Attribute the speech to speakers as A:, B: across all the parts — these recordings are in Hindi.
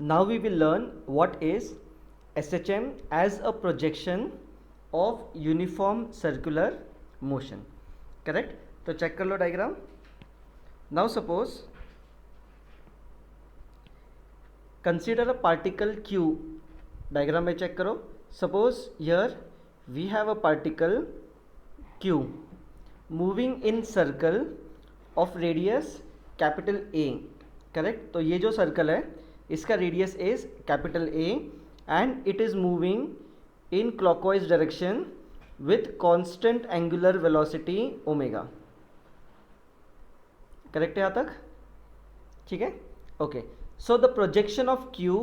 A: Now we will learn what is SHM as a projection of uniform circular motion. Correct? तो चेक कर लो diagram. Now suppose consider a particle Q. Diagram में चेक करो. Suppose here we have a particle Q moving in circle of radius capital A. Correct. तो ये जो सर्कल है इसका radius is capital A and it is moving in clockwise direction with constant angular velocity omega. Correct है यहाँ तक? ठीक है. Okay. So the projection of Q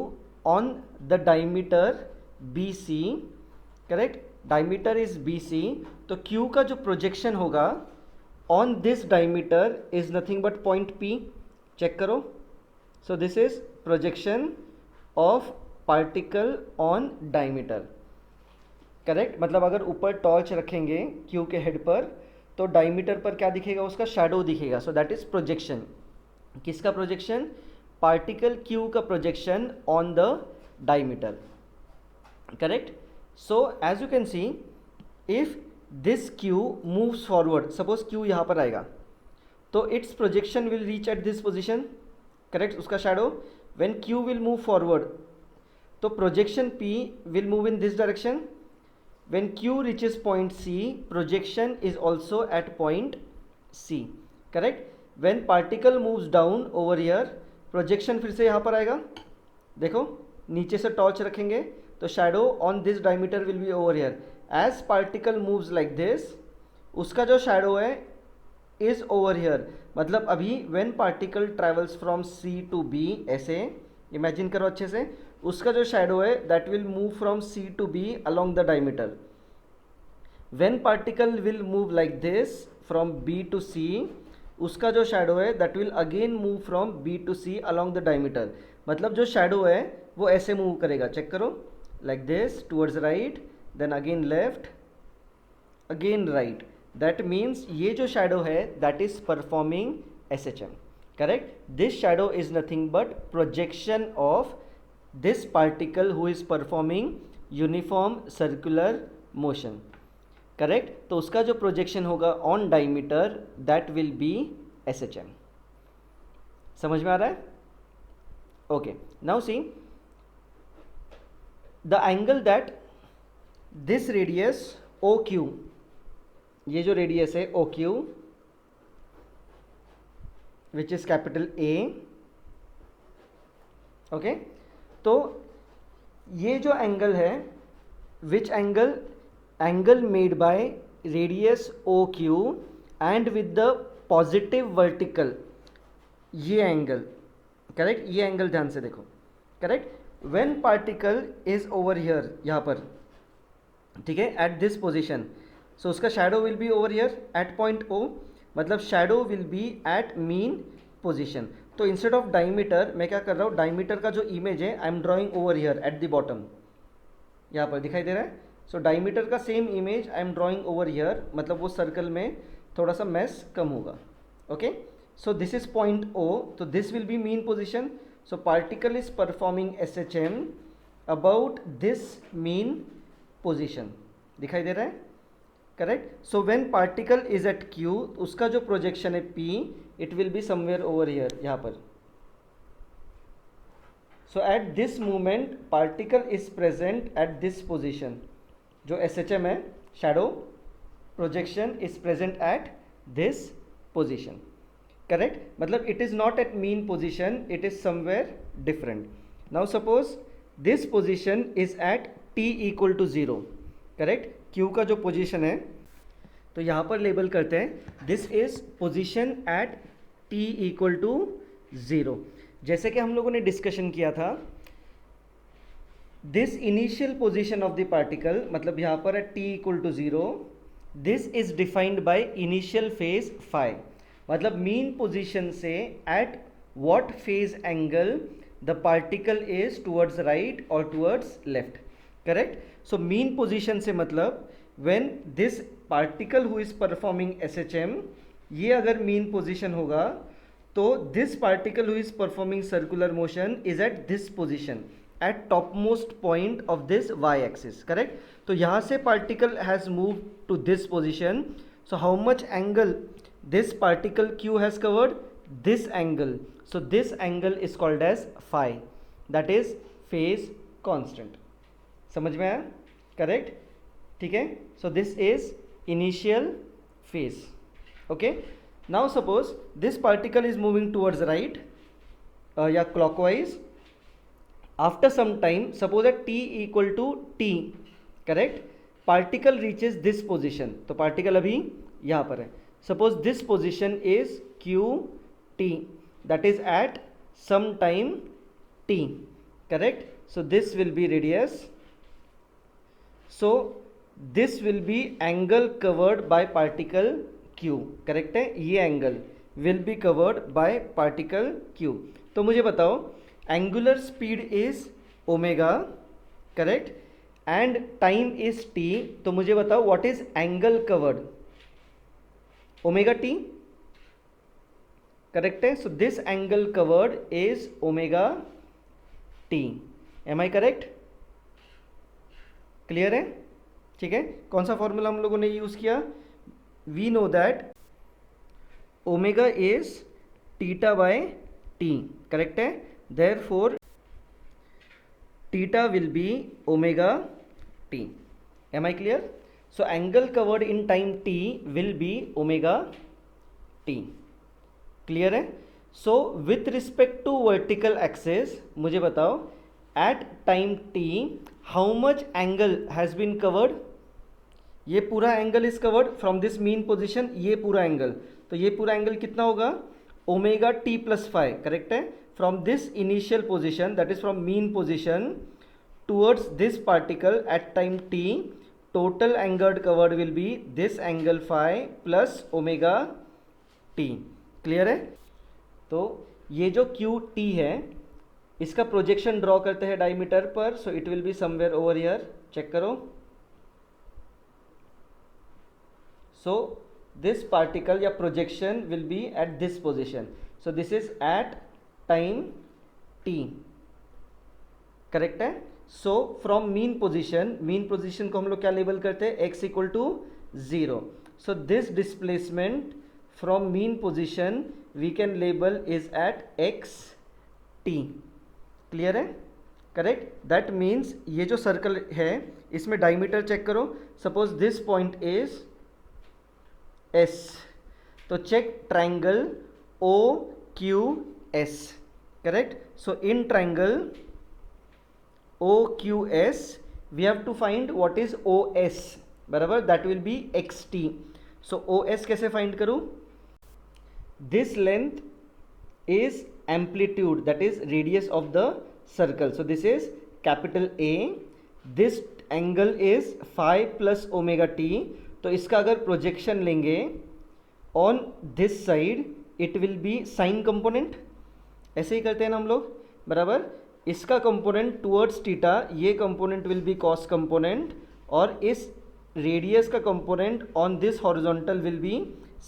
A: on the diameter B C. Correct. Diameter is B C. तो क्यू का जो प्रोजेक्शन होगा on this diameter is nothing but point P. Check करो. So this is projection of particle on diameter. Correct. मतलब अगर ऊपर टॉर्च रखेंगे क्यू के हेड पर तो डायमीटर पर क्या दिखेगा? उसका शैडो दिखेगा. So that is projection. किसका प्रोजेक्शन? पार्टिकल क्यू का projection on the diameter. Correct. So as you can see if this Q moves forward, suppose Q यहाँ पर आएगा तो its projection will reach at this position. Correct. उसका shadow when Q will move forward तो projection P will move in this direction. When Q reaches point C projection is also at point C. Correct. When particle moves down over here projection फिर से यहाँ पर आएगा. देखो नीचे से टॉर्च रखेंगे तो shadow on this diameter will be over here. As particle moves like this उसका जो शैडो है इज ओवर हियर. मतलब अभी when particle travels from C to B, ऐसे इमेजिन करो अच्छे से, उसका जो शैडो है that will move from C to B along the diameter. When particle will move like this from B to C उसका जो शैडो है that will again move from B to C along the diameter. मतलब जो शैडो है वो ऐसे मूव करेगा. चेक करो. Like this towards right, then again left, again right. That means ये जो शैडो है that is performing S H M. Correct. This shadow is nothing but projection of this particle who is performing uniform circular motion. Correct. तो उसका जो प्रोजेक्शन होगा on diameter that will be S H M. समझ में आ रहा है? Okay. Now see the angle that this radius O Q, ये जो रेडियस है O Q which is capital A. Okay. तो ये जो एंगल है which angle made by radius O Q and with the positive vertical, ये एंगल. करेक्ट. ये एंगल ध्यान से देखो. Correct. When particle is over here, यहाँ पर, ठीक है, एट दिस पोजिशन, सो उसका shadow will be over here at point O. मतलब shadow will be at mean position. तो इंस्टेड ऑफ डायमीटर मैं क्या कर रहा हूँ, डायमीटर का जो इमेज है I am drawing over here at the bottom. यहाँ पर दिखाई दे रहा है. सो डायमीटर का same image I am drawing over here. मतलब वो सर्कल में थोड़ा सा मैस कम होगा. Okay. So this is point O. तो this will be mean position. So particle is performing S H M about this mean position. दिखाई दे रहा है? Correct. So when particle is eight Q उसका जो प्रोजेक्शन है P it will be somewhere over here, यहाँ पर. So at this moment particle is present at this position. जो एस एच एम है shadow projection is present at this position. Correct. मतलब it is not at mean position, it is somewhere different. Now suppose this position is at t equal to zero. Correct. Q का जो पोजीशन है तो यहाँ पर लेबल करते हैं this is position at t equal to zero. जैसे कि हम लोगों ने डिस्कशन किया था this initial position of the particle, मतलब यहाँ पर at t equal to zero, this is defined by initial phase phi. मतलब मीन पोजीशन से at what phase angle the particle is towards right और towards left. Correct. So mean position से मतलब when this particle who is performing S H M, ये अगर मीन पोजीशन होगा तो this particle who is performing circular motion is at this position at top most point of this Y axis, correct. तो यहाँ से particle has move to this position. So how much angle this particle Q has covered? This angle. So this angle is called as phi, that is phase constant. समझ में आया? करेक्ट. ठीक है. So this is initial phase. Okay. Now suppose this particle is moving towards right या clockwise. After some time, suppose at t equal to t, correct, particle reaches this position. तो पार्टिकल अभी यहाँ पर है. Suppose this position is QT, that is at some time t, correct. So this will be radius. So this will be angle covered by particle Q, correct है. ये angle will be covered by particle Q. तो मुझे बताओ, angular speed is omega, correct, and time is t. तो मुझे बताओ what is angle covered? Omega t, correct है. So this angle covered is omega t. Am I correct? Clear है? ठीक है. कौन सा फॉर्मूला हम लोगों ने यूज किया? We know that omega is theta by t, correct है. Therefore theta will be omega t. Am I clear? So angle covered in time t will be omega t. Clear है? So with respect to vertical axis मुझे बताओ at time t how much angle has been covered? ये पूरा angle is covered from this mean position. ये पूरा एंगल, तो ये पूरा एंगल कितना होगा? Omega t plus phi, correct है. From this initial position, that is from mean position towards this particle at time t, total angle covered will be this angle phi plus omega t. Clear है? तो ये जो QT है इसका प्रोजेक्शन ड्रॉ करते हैं डायमीटर पर. So it will be somewhere over here. Check करो. So this particle या projection will be at this position. So this is at time t, correct है. So from mean position को हम लोग क्या लेबल करते हैं? x equal to 0. So this displacement from mean position we can label is at x t. Clear है? करेक्ट. दैट मीन्स ये जो सर्कल है इसमें डायमीटर चेक करो. Suppose this point is S. तो check triangle OQS, correct. So in triangle OQS we have to find what is OS, बराबर, that will be XT. So OS कैसे फाइंड करूं? This length is amplitude, that is radius of the circle. So this is capital A. This angle is phi plus omega t. तो इसका अगर प्रोजेक्शन लेंगे on this side it will be sine component. ऐसे ही करते हैं ना हम लोग, बराबर. इसका कंपोनेंट टुवर्ड्स थीटा, ये component will be cos component, और इस रेडियस का component on this horizontal will be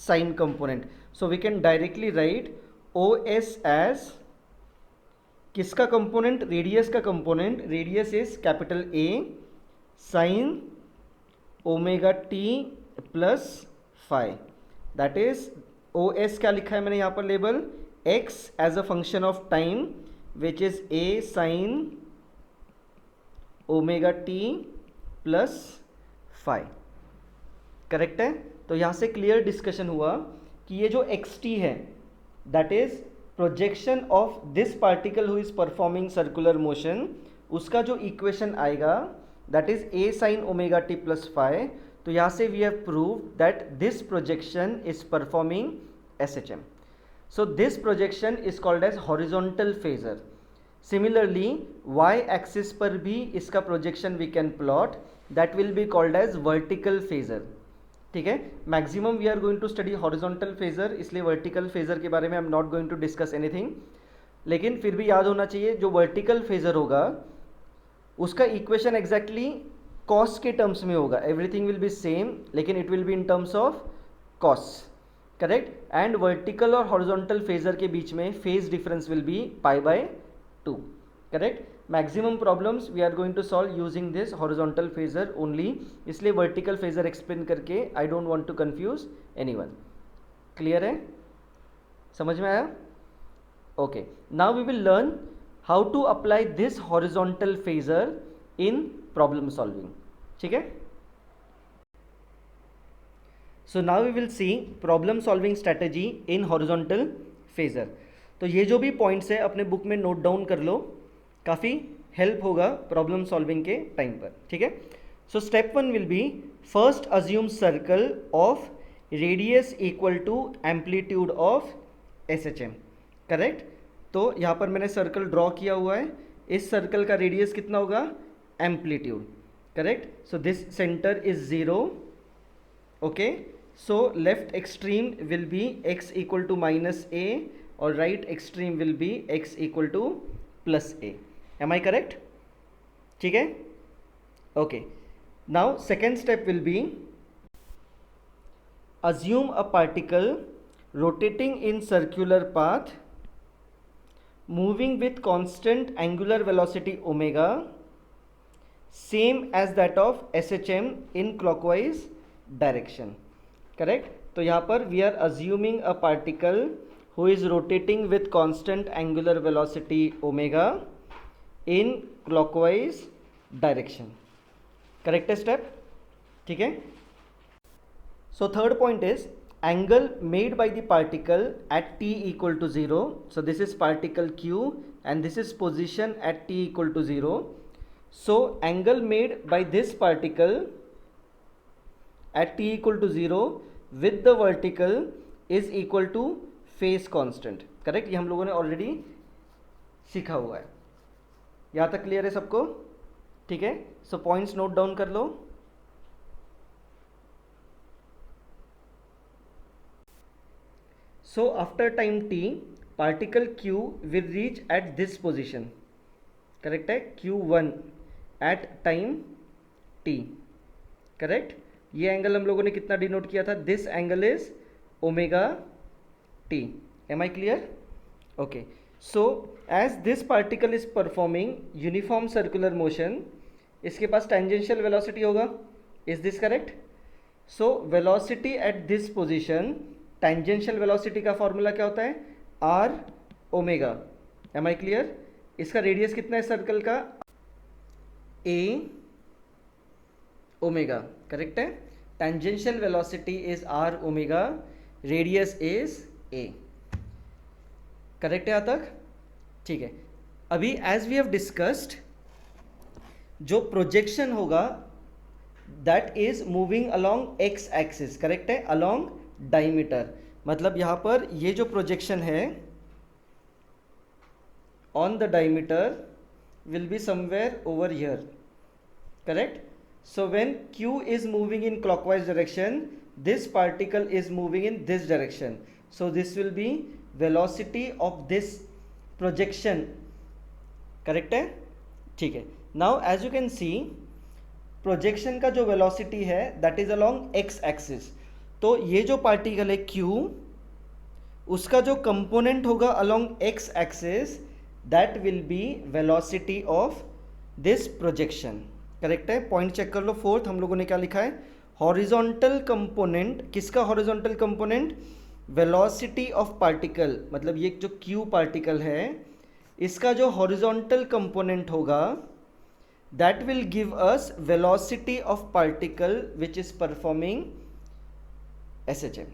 A: sine component. So we can directly write OS as किसका कंपोनेंट? रेडियस का component. Radius is capital A sine omega t plus phi. That is OS क्या लिखा है मैंने यहाँ पर label? x as a function of time which is A sine omega t plus phi. Correct है? तो यहाँ से क्लियर डिस्कशन हुआ कि ये जो xt है that is projection of this particle who is performing circular motion, उसका जो इक्वेशन आएगा that is A sin omega t plus phi. तो यहाँ से we have proved that this projection is performing SHM. So this projection is called as horizontal phasor. Similarly, y axis पर भी इसका projection we can plot, that will be called as vertical phasor. ठीक है. Maximum we are going to study horizontal phasor, इसलिए vertical phasor के बारे में I am not going to discuss anything. लेकिन फिर भी याद होना चाहिए जो vertical phasor होगा उसका इक्वेशन एग्जैक्टली कॉस के टर्म्स में होगा. एवरीथिंग विल बी सेम, लेकिन it will be in terms of cos. Correct, and vertical और हॉरिजॉन्टल फेजर के बीच में phase difference will be π/2, correct. Maximum problems we are going to solve using this horizontal phasor only, इसलिए वर्टिकल फेजर एक्सप्लेन करके I don't want to confuse anyone. Clear है, समझ में आया? Okay, now we will learn how to apply this horizontal phasor in problem solving. ठीक है, so now we will see problem solving strategy in horizontal phasor. तो ये जो भी पॉइंट्स है अपने बुक में नोट डाउन कर लो, काफ़ी हेल्प होगा प्रॉब्लम सॉल्विंग के टाइम पर. ठीक है, so step 1 will be first assume circle of radius equal to amplitude of SHM. Correct, तो यहाँ पर मैंने सर्कल ड्रॉ किया हुआ है. इस सर्कल का रेडियस कितना होगा? Amplitude. Correct, so this centre is 0. Okay, so left extreme will be x equal to -a और right extreme will be x equal to +a. Am I correct? ठीक है, okay. Now second step will be assume a particle rotating in circular path moving with constant angular velocity omega same as that of SHM in clockwise direction. Correct, तो यहाँ पर we are assuming a particle who is rotating with constant angular velocity omega in clockwise direction. Correct step, ठीक है. So third point is angle made by the particle at t equal to 0. So this is particle Q and this is position at t equal to 0. So angle made by this particle at t equal to 0 with the vertical is equal to phase constant. Correct, ये हम लोगों ने ऑलरेडी सीखा हुआ है. यहाँ तक क्लियर है सबको? ठीक है, सो पॉइंट्स नोट डाउन कर लो. So after time t, particle Q will reach at this position. Correct है, Q1 at time t. Correct, ये एंगल हम लोगों ने कितना डिनोट किया था? This angle is omega t. Am I clear? Okay, so as this particle is performing uniform circular motion, इसके पास tangential velocity होगा. Is this correct? So velocity at this position, tangential velocity का फॉर्मूला क्या होता है? r omega. Am I clear? इसका रेडियस कितना है सर्कल का? a omega. करेक्ट है, tangential velocity is r omega, radius is a. Correct है यहाँ तक? ठीक है, अभी एज वी हैव डिस्कस्ड जो प्रोजेक्शन होगा that is moving along x axis. Correct है, अलोंग डायमीटर. मतलब यहां पर ये जो प्रोजेक्शन है on the diameter will be somewhere over here. Correct, so when q is moving in clockwise direction, this particle is moving in this direction. So this will be velocity of this projection. Correct है, ठीक है. Now as you can see projection का जो वेलोसिटी है that is along x axis. तो ये जो पार्टिकल है Q, उसका जो कंपोनेंट होगा along x axis that will be velocity of this projection. Correct है, पॉइंट चेक कर लो. फोर्थ हम लोगों ने क्या लिखा है? Horizontal component. किसका horizontal component? Velocity of particle. मतलब ये जो Q पार्टिकल है इसका जो हॉरिजॉन्टल कंपोनेंट होगा that will give us velocity of particle which is performing SHM.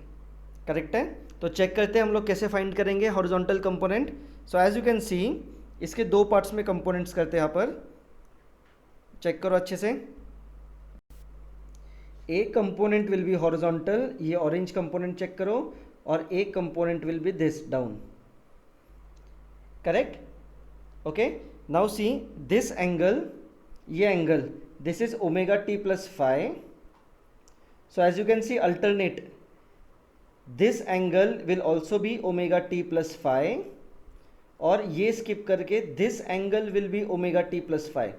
A: Correct है, तो चेक करते हैं हम लोग कैसे फाइंड करेंगे horizontal component. So as you can see इसके दो पार्ट्स में कंपोनेंट्स करते हैं. यहाँ पर चेक करो अच्छे से. एक कंपोनेंट विल बी हॉरिजॉन्टल, ये ऑरेंज कंपोनेंट चेक करो, और एक component will be this down. Correct, okay. Now see this angle, ये angle, this is omega t plus phi. So as you can see alternate, this angle will also be omega t plus phi, और ये स्किप करके this angle will be omega t plus phi.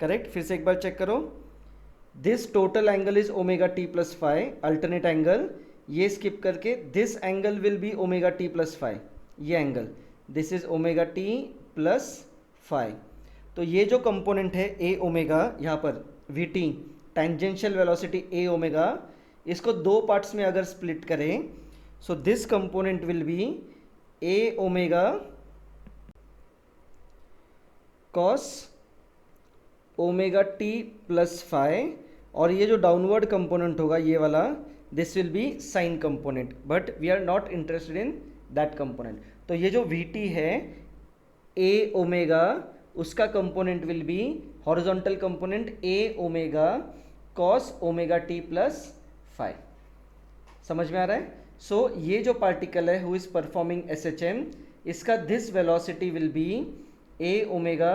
A: Correct, फिर से एक बार चेक करो. This total angle is omega t plus phi, alternate angle. ये स्किप करके this angle will be omega T plus phi, ये angle this is omega T plus phi. तो ये जो कंपोनेंट है ए ओमेगा, यहाँ पर v t tangential velocity a omega, इसको दो पार्ट्स में अगर स्प्लिट करें, so this component will be a omega cos omega T plus phi, और ये जो डाउनवर्ड कंपोनेंट होगा ये वाला, this will be sine component, but we are not interested in that component. तो ये जो वी टी है ए ओमेगा, उसका component will be horizontal component A omega cos omega T plus phi. समझ में आ रहा है? सो ये जो पार्टिकल है who is performing S H M, इसका this velocity will be a omega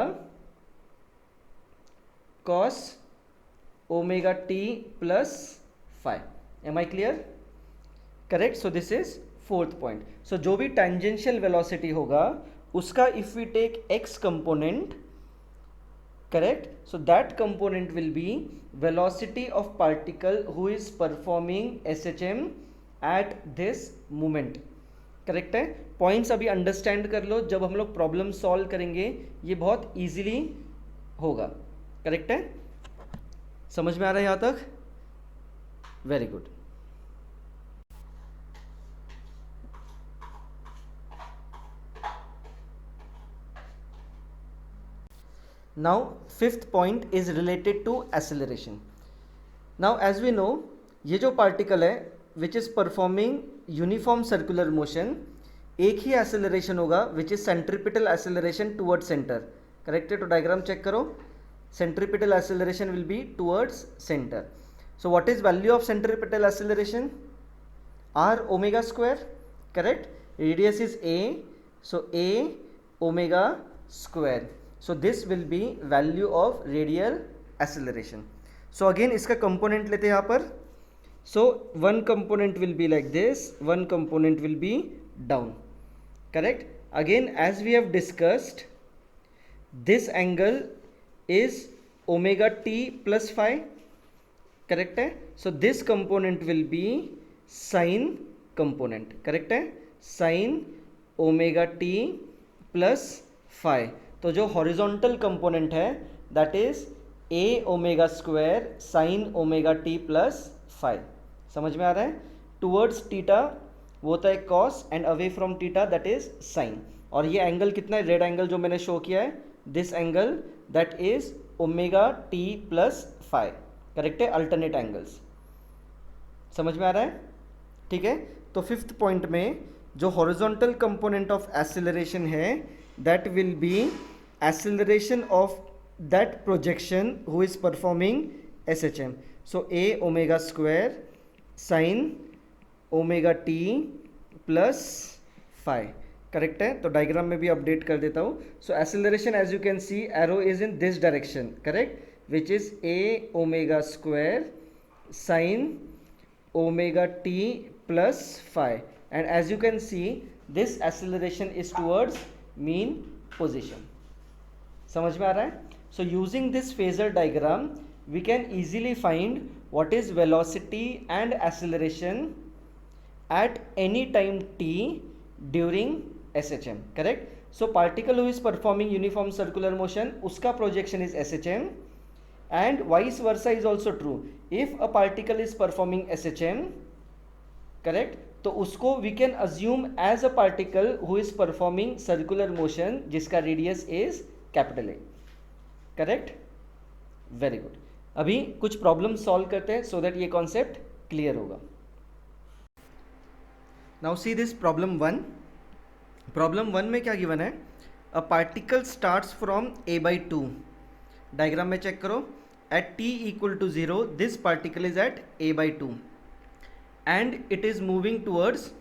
A: cos omega T plus phi. Am I clear? Correct. So this is fourth point. सो जो भी टेंजेंशियल वेलोसिटी होगा उसका if we take x component, correct, so that component will be velocity of particle who is performing SHM at this moment। Correct है? पॉइंट्स अभी अंडरस्टैंड कर लो, जब हम लोग प्रॉब्लम सॉल्व करेंगे ये बहुत इजीली होगा। करेक्ट है? समझ में आ रहा है यहाँ तक? Very good. Now fifth point is related to acceleration। Now as we know, ये जो पार्टिकल है which is performing uniform circular motion, एक ही acceleration होगा which is centripetal acceleration towards center। Correct है? तो डायग्राम चेक करो, centripetal acceleration will be towards center। So what is value of centripetal acceleration? R omega square, correct? Radius is A, so A omega square। So this will be value of radial acceleration। So again इसका component लेते हैं यहाँ पर। So one component will be like this, one component will be down। Correct? Again as we have discussed, this angle is omega t plus phi। Correct है? So this component will be sine component। Correct है? Sine omega t plus phi। तो जो हॉरिजॉन्टल कंपोनेंट है that is A omega square sine omega T plus phi. समझ में आ रहा है? टूवर्ड्स टीटा वो होता है cos, and away from theta that is sine. और ये एंगल कितना है? रेड एंगल जो मैंने शो किया है, this angle that is omega T plus phi. Correct है? Alternate angles. समझ में आ रहा है? ठीक है। तो फिफ्थ पॉइंट में जो हॉरिजॉन्टल कंपोनेंट ऑफ एक्सेलरेशन है that will B acceleration of that projection who is performing SHM। So A omega square sin omega t plus phi। Correct है? तो डायग्राम में भी अपडेट कर देता हूँ। So acceleration as you can see arrow is in this direction, correct, which is A omega square sine omega T plus phi, and as you can see this acceleration is towards mean position. समझ में आ रहा है? So using this phasor diagram we can easily find what is velocity and acceleration at any time t during SHM, correct? So particle who is performing uniform circular motion, uska projection is SHM, and vice versa is also true. If a particle is performing SHM, correct, तो उसको we can assume as a particle who is performing circular motion जिसका radius is capital A, correct? Very good. अभी कुछ प्रॉब्लम सॉल्व करते हैं सो दैट ये कॉन्सेप्ट क्लियर होगा। Now see this problem one. Problem one में क्या गिवन है? A particle starts from a by 2। Diagram में चेक करो, at t equal to 0 this particle is at a by 2 and it is moving towards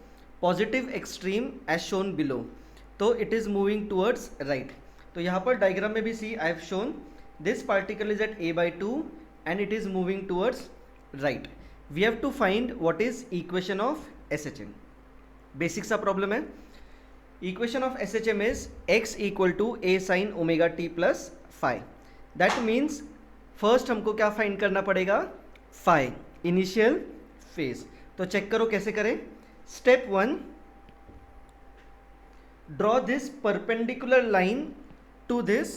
A: positive extreme as shown below. तो it is moving towards right. तो यहाँ पर डायग्राम में भी see I have shown this particle is at a by 2 and it is moving towards right. We have to find what is equation of SHM. Basic सा problem है। Equation of SHM is x equal to a sin omega t plus phi. That means first हमको क्या find करना पड़ेगा? Phi, initial phase। तो चेक करो कैसे करें. Step 1, draw this perpendicular line to this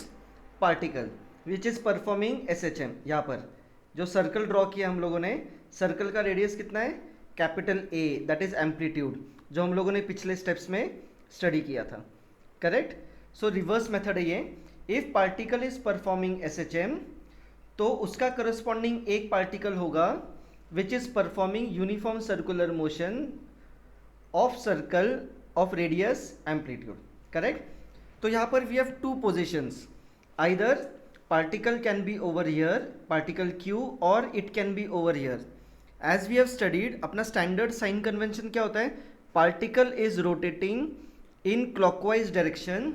A: particle which is performing SHM. यहाँ पर जो सर्कल ड्रॉ किया हम लोगों ने, सर्कल का रेडियस कितना है, capital A, that is amplitude, जो हम लोगों ने पिछले स्टेप्स में स्टडी किया था. करेक्ट. सो रिवर्स मेथड है ये. If particle is performing SHM तो उसका करस्पॉन्डिंग एक पार्टिकल होगा which is performing uniform circular motion of circle of radius amplitude. Correct. तो यहाँ पर we have two positions, either particle can be over here, particle Q, or it can be over here. As we have studied, अपना standard sign convention क्या होता है, particle is rotating in clockwise direction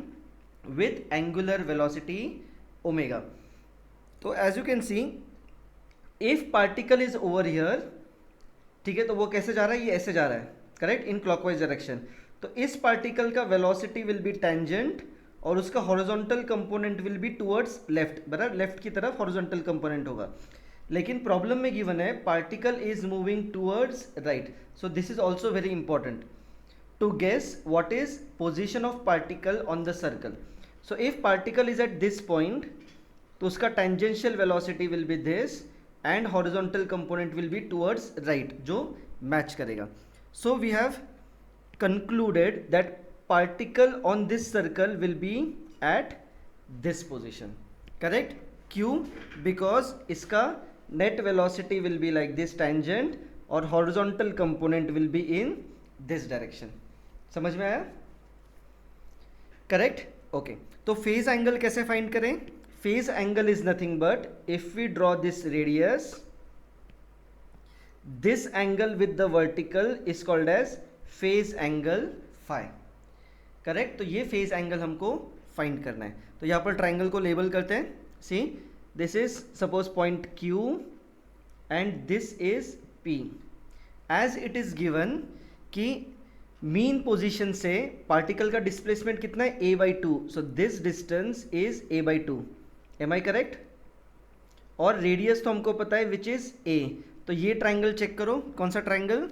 A: with angular velocity omega. तो as you can see, if particle is over here, ठीक है, तो वो कैसे जा रहा है, ये ऐसे जा रहा है. करेक्ट. इन क्लॉकवाइज डायरेक्शन. तो इस पार्टिकल का वेलोसिटी विल बी टेंजेंट और उसका horizontal component will be towards left. बराबर, लेफ्ट की तरफ हॉरिजॉन्टल कंपोनेंट होगा. लेकिन प्रॉब्लम में गिवन है particle is moving towards right. So this is also very important to guess what is position of particle on the circle. So if particle is at this point तो उसका tangential velocity will be this and horizontal component will be towards right, जो मैच करेगा. So we have concluded that particle on this circle will be at this position. Correct. Q, because इसका net velocity will be like this tangent और horizontal component will be in this direction. समझ में आया. Correct. Okay. तो phase angle कैसे find करें. phase angle is nothing but if we draw this radius, this angle with the vertical is called as phase angle phi. Correct. तो ये फेज एंगल हमको फाइंड करना है. तो यहाँ पर ट्राइंगल को लेबल करते हैं. See, this is suppose point Q and this is P. As it is given कि मीन पोजीशन से पार्टिकल का डिस्प्लेसमेंट कितना है, a/2. So this distance is a/2. Am I correct. और रेडियस तो हमको पता है विच इज a. तो ये ट्राइंगल चेक करो, कौन सा triangle,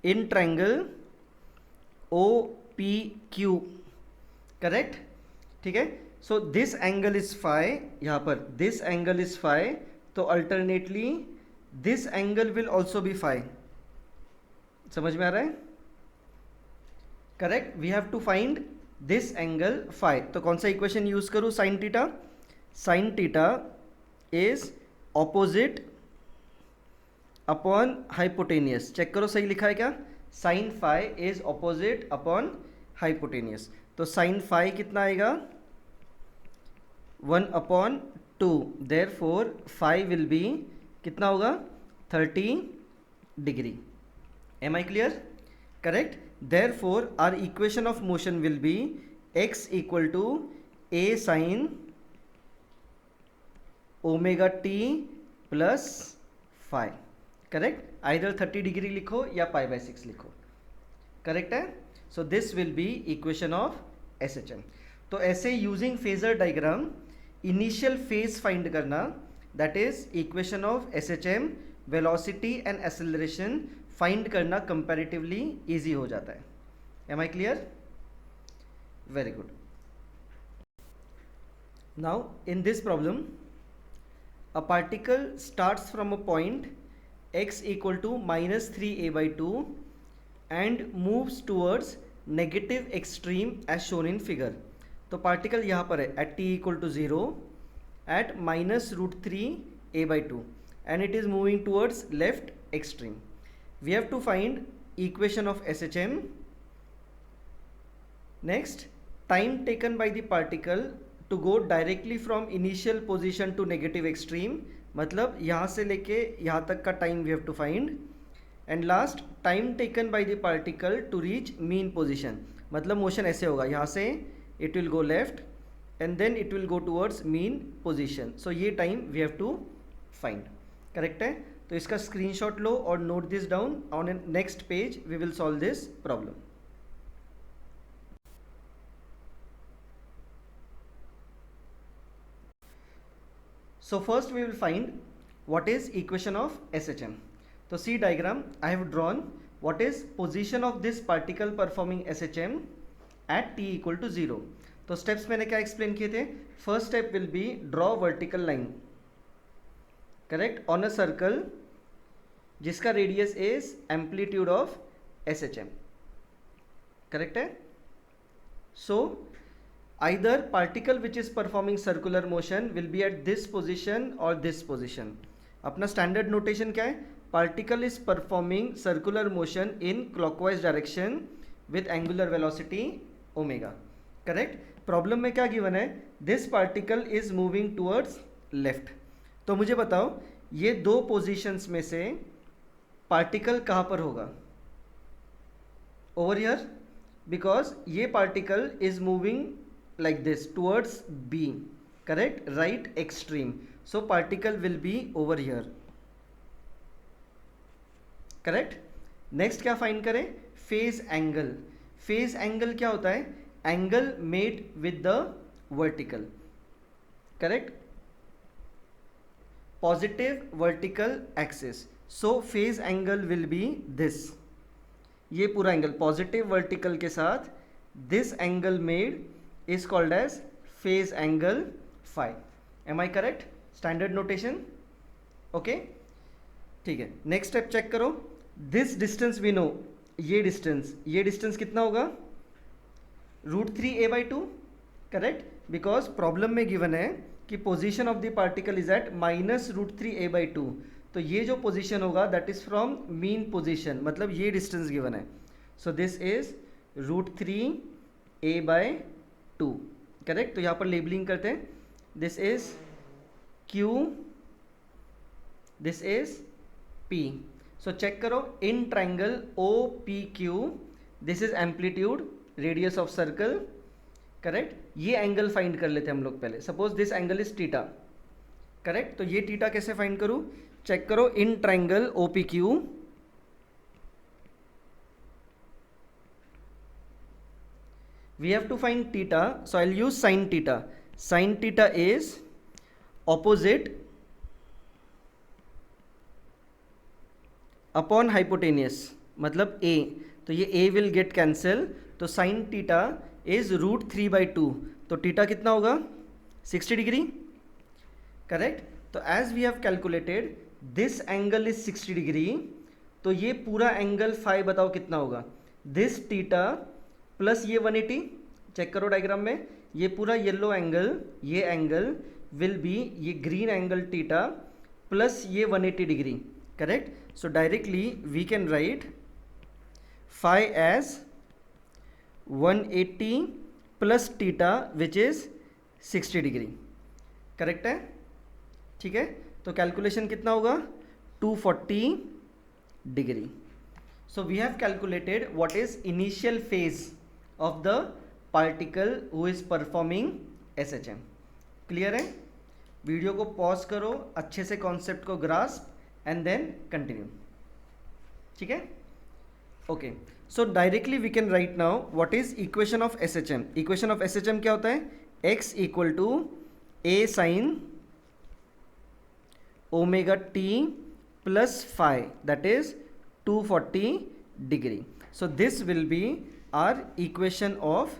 A: in triangle OPQ. Correct. ठीक है. So this angle is phi, यहां पर दिस एंगल इज फाई, तो alternately this angle will also be phi. समझ में आ रहा है. Correct. We have to find this angle phi. तो कौन सा इक्वेशन यूज करूं, sine theta. Sine theta is opposite upon hypotenuse. Check करो सही लिखा है क्या. Sine phi is opposite upon hypotenuse. तो साइन फाई कितना आएगा, 1/2. देयरफॉर फाई विल बी कितना होगा, 30 degree. Am I clear. Correct. Therefore our equation of motion will be x equal to a sine omega t plus phi. Correct. Either 30 degree लिखो या π/6 लिखो. करेक्ट है. So this will be equation of SHM. तो ऐसे using phasor diagram initial phase find करना, that is equation of SHM, velocity and acceleration find करना कंपैरेटिवली इजी हो जाता है. Am I clear. Very good. Now in this problem a particle starts from a point x equal to -3a/2 and moves towards negative extreme as shown in figure. तो पार्टिकल यहाँ पर है at t equal to 0 at -√3a/2 and it is moving towards left extreme. We have to find equation of SHM. Next, time taken by the particle to go directly from initial position to negative extreme, मतलब यहाँ से लेके यहाँ तक का time we have to find. And last, time taken by the particle to reach mean position, मतलब मोशन ऐसे होगा, यहाँ से it will go left and then it will go towards mean position. So ये time we have to find. Correct है. तो इसका स्क्रीनशॉट लो और note this down. On next page we will solve this problem. So first we will find what is equation of SHM. So see diagram, I have drawn what is position of this particle performing SHM at t equal to 0. तो स्टेप्स मैंने क्या एक्सप्लेन किए थे? First step will be draw vertical line, correct, on a circle जिसका radius is amplitude of SHM, correct है. So either particle which is performing circular motion will be at this position or this position. अपना स्टैंडर्ड नोटेशन क्या है? Particle is performing circular motion in clockwise direction with angular velocity omega, correct. Problem में क्या गिवन है? This particle is moving towards left. तो मुझे बताओ ये दो पोजीशंस में से पार्टिकल कहाँ पर होगा? ओवर हियर, बिकॉज ये particle is moving like this towards B, correct, right extreme, so particle will be over here, correct. next क्या find करें? phase angle. phase angle क्या होता है? angle made with the vertical, correct, positive vertical axis. so phase angle will be this, ये पूरा एंगल पॉजिटिव वर्टिकल के साथ, this angle made is called as phase angle phi. Am I correct? Standard notation, okay. ठीक है, नेक्स्ट स्टेप चेक करो. दिस डिस्टेंस वी नो, ये डिस्टेंस कितना होगा? √3a/2, करेक्ट, बिकॉज प्रॉब्लम में गिवन है कि position of the particle is at -√3a/2. तो ये जो पोजीशन होगा that is from mean position, मतलब ये डिस्टेंस गिवन है. So this is √3a/2, correct. तो यहाँ पर लेबलिंग करते हैं. This is Q, this is P. So check करो, in triangle OPQ this is amplitude, radius of circle, correct. ये एंगल फाइंड कर लेते हैं हम लोग पहले. Suppose this angle is theta, correct. तो ये थीटा कैसे फाइंड करूँ? चेक करो, in triangle OPQ we have to find theta, so I'll use sin theta. Sin theta is opposite upon hypotenuse, मतलब A. तो ये A will get cancel, तो sin theta is √3/2. तो theta कितना होगा? 60 डिग्री, करेक्ट. तो as we have calculated this angle is 60 degree, तो ये पूरा एंगल फाई बताओ कितना होगा? दिस थीटा प्लस ये 180, चेक करो डायग्राम में, ये पूरा येलो एंगल, ये एंगल विल बी ये ग्रीन एंगल थीटा प्लस ये 180 degree, correct. So directly we can write phi as 180 plus theta which is 60 degree, correct है, ठीक है. तो कैलकुलेशन कितना होगा? 240 degree. So we have calculated what is initial phase of the particle who is performing SHM. Clear है? वीडियो को पॉज करो, अच्छे से कॉन्सेप्ट को ग्रास्प एंड देन कंटिन्यू, ठीक है. Okay, so directly we can write now what is equation of SHM. Equation of SHM क्या होता है? x equal to a sin omega t plus phi, that is 240 degree. So this will be our equation of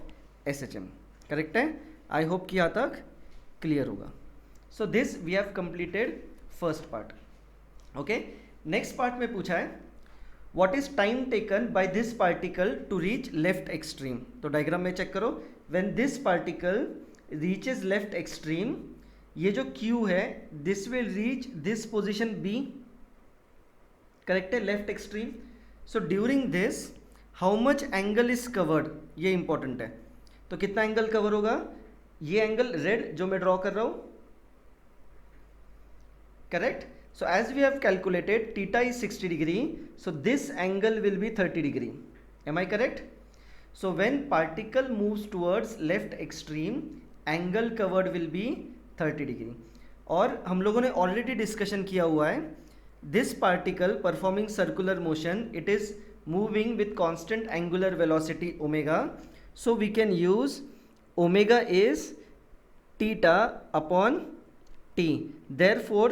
A: SHM, correct है. आई होप कि यहाँ तक क्लियर होगा. So this we have completed first part. Okay, next part में पूछा है what is time taken by this particle to reach left extreme. तो डायग्राम में चेक करो, when this particle reaches left extreme, ये जो Q है this will reach this position B, correct है, left extreme. So during this how much angle is covered, ये इंपॉर्टेंट है. तो कितना एंगल कवर होगा? ये एंगल रेड जो मैं ड्रॉ कर रहा हूं, correct. So as we have calculated theta is 60 degree, so this angle will be 30 degree. Am I correct? So when particle moves towards left extreme, angle covered will be 30 degree. और हम लोगों ने ऑलरेडी डिस्कशन किया हुआ है, this particle performing circular motion, it is moving with constant angular velocity omega, so we can use omega is theta upon t. Therefore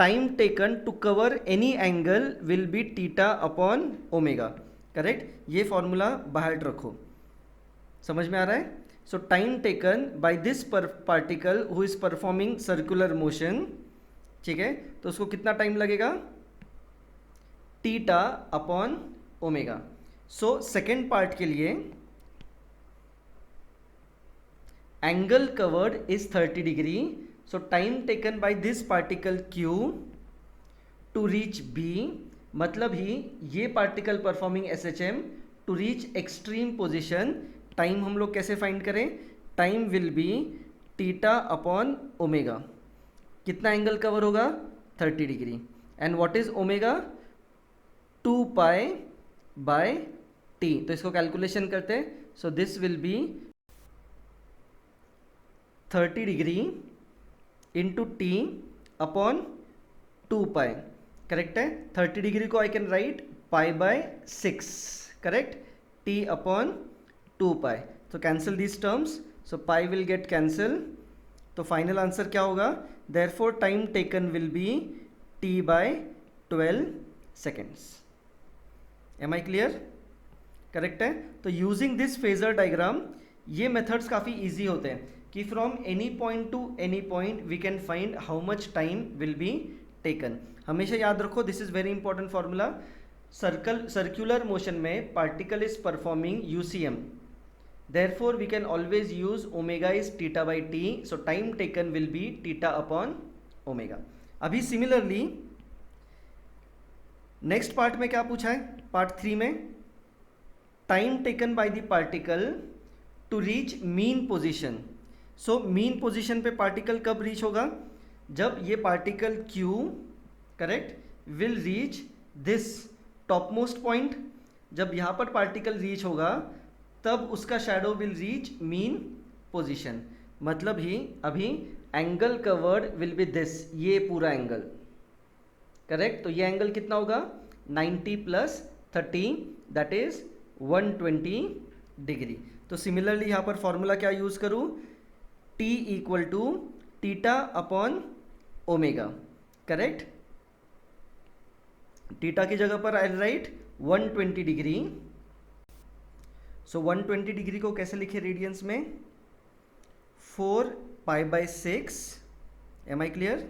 A: time taken to cover any angle will be theta upon omega. Correct, ये फॉर्मूला बाहर रखो, समझ में आ रहा है। So time taken by this particle who is performing circular motion, ठीक है, तो उसको कितना टाइम लगेगा, theta upon omega. So second part के लिए angle covered is 30 degree, so time taken by this particle Q to reach B, मतलब ही ये particle performing SHM to reach extreme position, time हम लोग कैसे फाइंड करें, time will B theta upon omega, कितना एंगल कवर होगा 30 degree, and what is omega 2 pi by T, तो इसको कैलकुलेशन करते हैं। सो this will be 30 degree into T upon 2 pi, correct है। 30 डिग्री को I can write pi by 6, correct, T upon 2 पाई, तो cancel this terms, so pi will get cancel, तो फाइनल आंसर क्या होगा, therefore time taken will be t by 12 seconds. Am I clear, correct है। तो यूजिंग दिस फेजर डायग्राम, ये मेथड्स काफ़ी इजी होते हैं कि from any point to any point we can find how much time will be taken. हमेशा याद रखो, this is very important formula, circular motion में particle is performing UCM, therefore we can always use omega is theta by t, so time taken will be theta upon omega। अभी सिमिलरली नेक्स्ट पार्ट में क्या पूछा है, पार्ट 3 में time taken by the particle to reach mean position. So mean position पे पार्टिकल कब रीच होगा, जब ये particle Q, correct, will reach this top most point, जब यहाँ पर पार्टिकल रीच होगा तब उसका shadow will reach mean position, मतलब ही अभी angle covered will be this, ये पूरा एंगल, करेक्ट, तो ये एंगल कितना होगा 90 प्लस 30 दैट इज 120 डिग्री। तो सिमिलरली यहाँ पर फॉर्मूला क्या यूज करूँ, T equal to theta upon omega, correct, theta की जगह पर I write 120 degree, so 120 degree को कैसे लिखे रेडियंस में, 4 pi by 6, am I clear.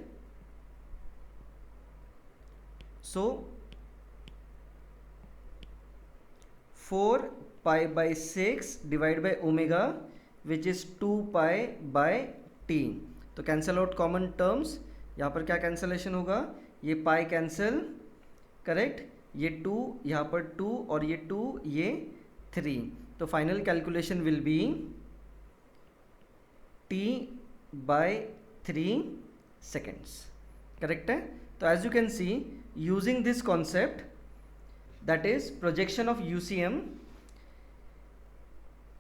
A: So 4 pi by 6 divide by omega which is 2 pi by T, तो कैंसल आउट कॉमन टर्म्स, यहाँ पर क्या कैंसलेशन होगा, ये पाई कैंसिल, करेक्ट, ये 2 यहाँ पर 2 और ये 2 ये 3, तो final calculation will be t by 3 seconds, correct है। तो as you can see using this concept that is projection of UCM,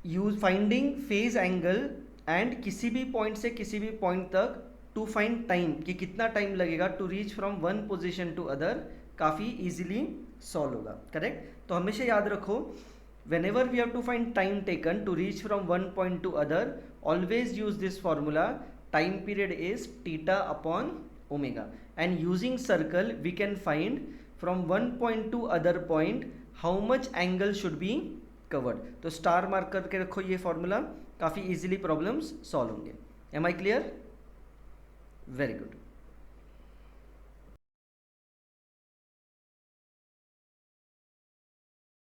A: use finding phase angle and किसी भी पॉइंट से किसी भी पॉइंट तक टू फाइंड टाइम, कि कितना टाइम लगेगा to reach from one position to other, काफ़ी इजीली सॉल्व होगा, करेक्ट। तो हमेशा याद रखो, whenever we have to find time taken to reach from one point to other, always use this formula, time period is theta upon omega, and using circle we can find from one point to other point how much angle should be covered। तो स्टार मार्क करके रखो ये फॉर्मूला, काफ़ी इजीली प्रॉब्लम्स सॉल्व होंगे। Am I clear, very good.